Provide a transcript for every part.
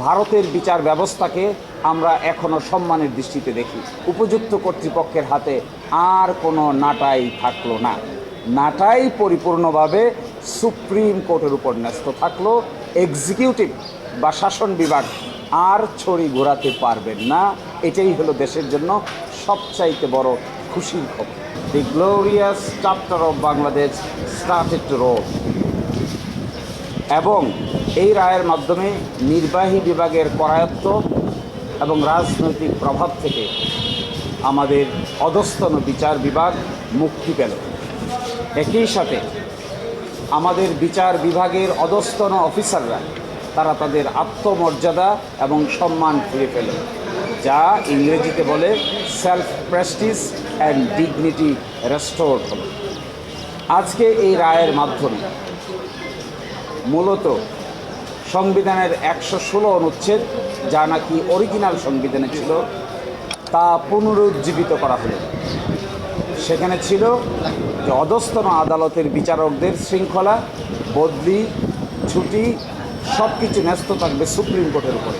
ভারতের বিচার ব্যবস্থাকে আমরা এখনও সম্মানের দৃষ্টিতে দেখি। উপযুক্ত কর্তৃপক্ষের হাতে আর কোনো নাটাই থাকলো না। নাটাই পরিপূর্ণভাবে সুপ্রিম কোর্টের উপর ন্যস্ত থাকলো। এক্সিকিউটিভ বা শাসন বিভাগ আর ছড়ি ঘোরাতে পারবেন না। এটাই হলো দেশের জন্য সবচাইতে বড় খুশির খবর। The glorious chapter of Bangladesh started to roll. এবং এই রায়ের মাধ্যমে নির্বাহী বিভাগের করায়ত্ত এবং রাজনৈতিক প্রভাব থেকে আমাদের অধস্তন বিচার বিভাগ মুক্তি পেল। একই সাথে আমাদের বিচার বিভাগের অধস্তন অফিসাররা তারা তাদের আত্মমর্যাদা এবং সম্মান ফিরে পেল, যা ইংরেজিতে বলে self Prestige and dignity restored হল। আজকে এই রায়ের মাধ্যমে মূলত সংবিধানের 116 অনুচ্ছেদ, যা নাকি অরিজিনাল সংবিধানে ছিল, তা পুনরুজ্জীবিত করা হলো। সেখানে ছিল যে অধস্তন আদালতের বিচারকদের শৃঙ্খলা, বদলি, ছুটি সব কিছু ন্যস্ত থাকবে সুপ্রিম কোর্টের উপরে।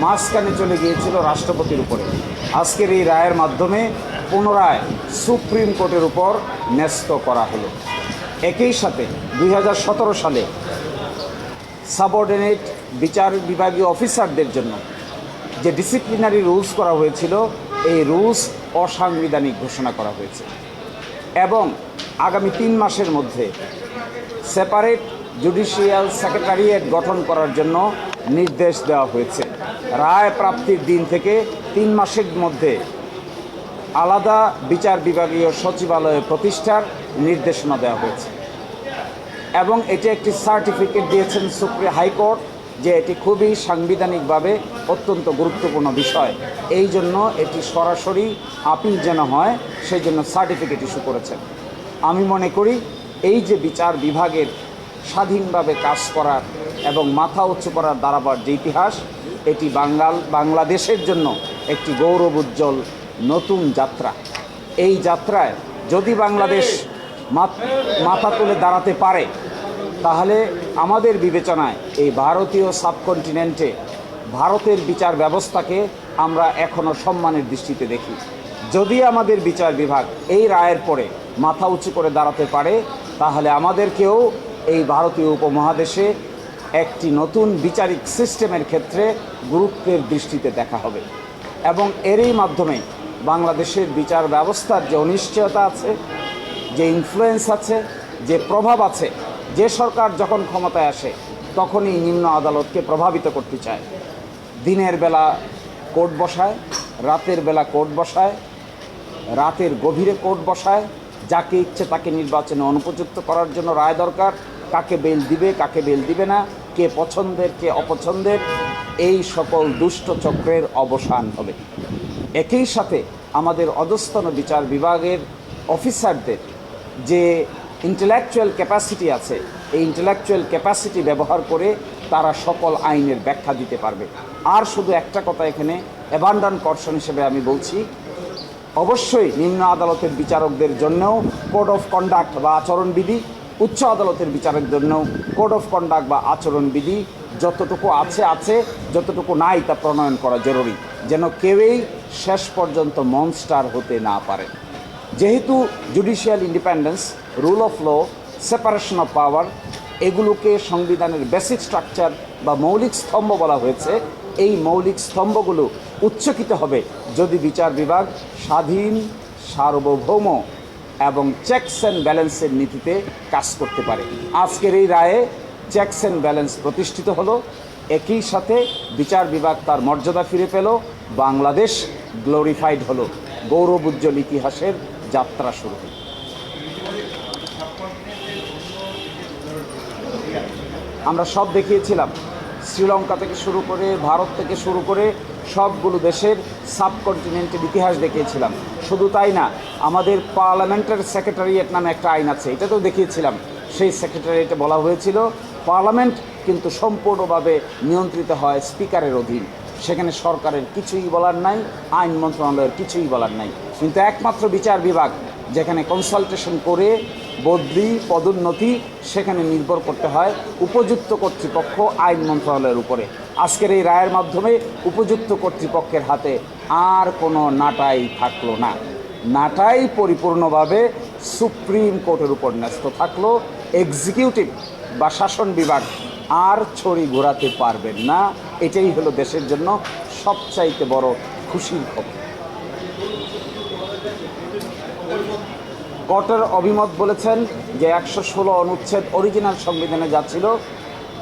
মাঝখানে চলে গিয়েছিল রাষ্ট্রপতির উপরে। আজকের এই রায়ের মাধ্যমে পুনরায় সুপ্রিম কোর্টের উপর ন্যস্ত করা হলো। একই সাথে 2017 সালে সাবঅর্ডিনেট বিচার বিভাগীয় অফিসারদের জন্য যে ডিসিপ্লিনারি রুলস করা হয়েছিল, এই রুলস অসাংবিধানিক ঘোষণা করা হয়েছে এবং আগামী 3 মাসের মধ্যে সেপারেট জুডিশিয়াল সেক্রেটারিয়েট গঠন করার জন্য নির্দেশ দেওয়া হয়েছে। রায় প্রাপ্তির দিন থেকে 3 মাসের মধ্যে আলাদা বিচার বিভাগীয় সচিবালয় প্রতিষ্ঠার নির্দেশনা দেওয়া হয়েছে এবং এটি একটি সার্টিফিকেট দিয়েছেন সুপ্রিম হাইকোর্ট যে এটি খুবই সাংবিধানিকভাবে অত্যন্ত গুরুত্বপূর্ণ বিষয়। এই জন্য এটি সরাসরি আপিল যেন হয়, সেই জন্য সার্টিফিকেট ইস্যু করেছেন। আমি মনে করি এই যে বিচার বিভাগের স্বাধীনভাবে কাজ করার এবং মাথা উঁচু করার দাঁড়াবার যে ইতিহাস, এটি বাংলাদেশের জন্য একটি গৌরবোজ্জ্বল নতুন যাত্রা। এই যাত্রায় যদি বাংলাদেশ মাথা তুলে দাঁড়াতে পারে, তাহলে আমাদের বিবেচনায় এই ভারতীয় সাবকন্টিনেন্টে ভারতের বিচার ব্যবস্থাকে আমরা এখনও সম্মানের দৃষ্টিতে দেখি। যদি আমাদের বিচার বিভাগ এই রায়ের পরে মাথা উঁচু করে দাঁড়াতে পারে, তাহলে আমাদেরকেও এই ভারতীয় উপমহাদেশে একটি নতুন বিচারিক সিস্টেমের ক্ষেত্রে গুরুত্বের দৃষ্টিতে দেখা হবে এবং এরই মাধ্যমে বাংলাদেশের বিচার ব্যবস্থার যে অনিশ্চয়তা আছে, যে ইনফ্লুয়েন্স আছে, যে প্রভাব আছে, যে সরকার যখন ক্ষমতায় আসে তখনই নিম্ন আদালতকে প্রভাবিত করতে চায়। দিনের বেলা কোর্ট বসায়, রাতের বেলা কোর্ট বসায়, রাতের গভীরে কোর্ট বসায়, যাকে ইচ্ছে তাকে নির্বাচনে অনুপযুক্ত করার জন্য রায় দরকার, কাকে বেল দিবে কাকে বেল দিবে না, কে পছন্দের কে অপছন্দের, এই সকল দুষ্ট চক্রের অবসান হবে। একই সাথে আমাদের অধস্তন বিচার বিভাগের অফিসারদের যে ইন্টেলেকচুয়াল ক্যাপাসিটি আছে, এই ইন্টেলেকচুয়াল ক্যাপাসিটি ব্যবহার করে তারা সকল আইনের ব্যাখ্যা দিতে পারবে। আর শুধু একটা কথা এখানে অ্যাবান্ডন কশন হিসেবে আমি বলছি, অবশ্যই নিম্ন আদালতের বিচারকদের জন্যও কোড অফ কন্ডাক্ট বা আচরণবিধি, উচ্চ আদালতের বিচারের জন্যও কোড অফ কন্ডাক্ট বা আচরণবিধি যতটুকু আছে, যতটুকু নাই তা প্রণয়ন করা জরুরি, যেন কেউই শেষ পর্যন্ত মনস্টার হতে না পারে। যেহেতু judicial independence, rule of law, separation of power, এগুলোকে সংবিধানের বেসিক স্ট্রাকচার বা মৌলিক স্তম্ভ বলা হয়েছে, এই মৌলিক স্তম্ভগুলো উচ্চকিত হবে যদি বিচার বিভাগ স্বাধীন, সার্বভৌম এবং চেকস অ্যান্ড ব্যালেন্সের নীতিতে কাজ করতে পারে। আজকের এই রায়ে চেকস অ্যান্ড ব্যালেন্স প্রতিষ্ঠিত হলো। একই সাথে বিচার বিভাগ তার মর্যাদা ফিরে পেল, বাংলাদেশ গ্লোরিফাইড হলো, গৌরবোজ্জ্বল ইতিহাসের যাত্রা শুরু হল। আমরা সব দেখিয়েছিলাম, শ্রীলঙ্কা থেকে শুরু করে, ভারত থেকে শুরু করে সবগুলো দেশের সাবকন্টিনেন্টের ইতিহাস দেখিয়েছিলাম। শুধু তাই না, আমাদের পার্লামেন্টের সেক্রেটারিয়েট নামে একটা আইন আছে, এটাতেও দেখিয়েছিলাম। সেই সেক্রেটারিয়েটে বলা হয়েছিল পার্লামেন্ট কিন্তু সম্পূর্ণভাবে নিয়ন্ত্রিত হয় স্পিকারের অধীন। সেখানে সরকারের কিছুই বলার নাই, আইন মন্ত্রণালয়ের কিছুই বলার নাই। কিন্তু একমাত্র বিচার বিভাগ যেখানে কনসালটেশন করে বদলি পদোন্নতি সেখানে নির্ভর করতে হয় উপযুক্ত কর্তৃপক্ষ আইন মন্ত্রণালয়ের উপরে। আজকের এই রায়ের মাধ্যমে উপযুক্ত কর্তৃপক্ষের হাতে আর কোনো নাটাই থাকলো না। নাটাই পরিপূর্ণভাবে সুপ্রিম কোর্টের উপর ন্যস্ত থাকলো। এক্সিকিউটিভ বা শাসন বিভাগ আর ছড়ি ঘোরাতে পারবেন না। এটাই হলো দেশের জন্য সবচাইতে বড় খুশির খবর। কোর্টের অভিমত বলেছেন যে 116 অনুচ্ছেদ অরিজিনাল সংবিধানে যা ছিল,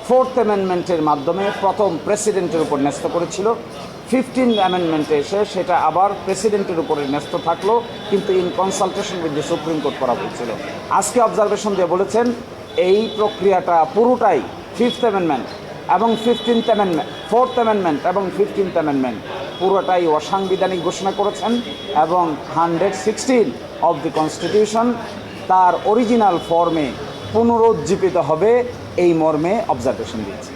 4th অ্যামেন্ডমেন্টের মাধ্যমে প্রথম প্রেসিডেন্টের উপর ন্যস্ত করেছিল। 15th অ্যামেন্ডমেন্টে এসে সেটা আবার প্রেসিডেন্টের উপরে ন্যস্ত থাকলো, কিন্তু in consultation with the supreme court করা হয়েছিল। আজকে অবজারভেশন দিয়ে বলেছেন এই প্রক্রিয়াটা পুরোটাই 5th অ্যামেন্ডমেন্ট এবং 15th অ্যামেন্ডমেন্ট, 4th অ্যামেন্ডমেন্ট এবং 15th অ্যামেন্ডমেন্ট পুরোটাই অসাংবিধানিক ঘোষণা করেছেন এবং 116 অফ দি কনস্টিটিউশন তার অরিজিনাল ফর্মে পুনরুজ্জীবিত হবে এই মর্মে অবজারভেশন দিয়েছে।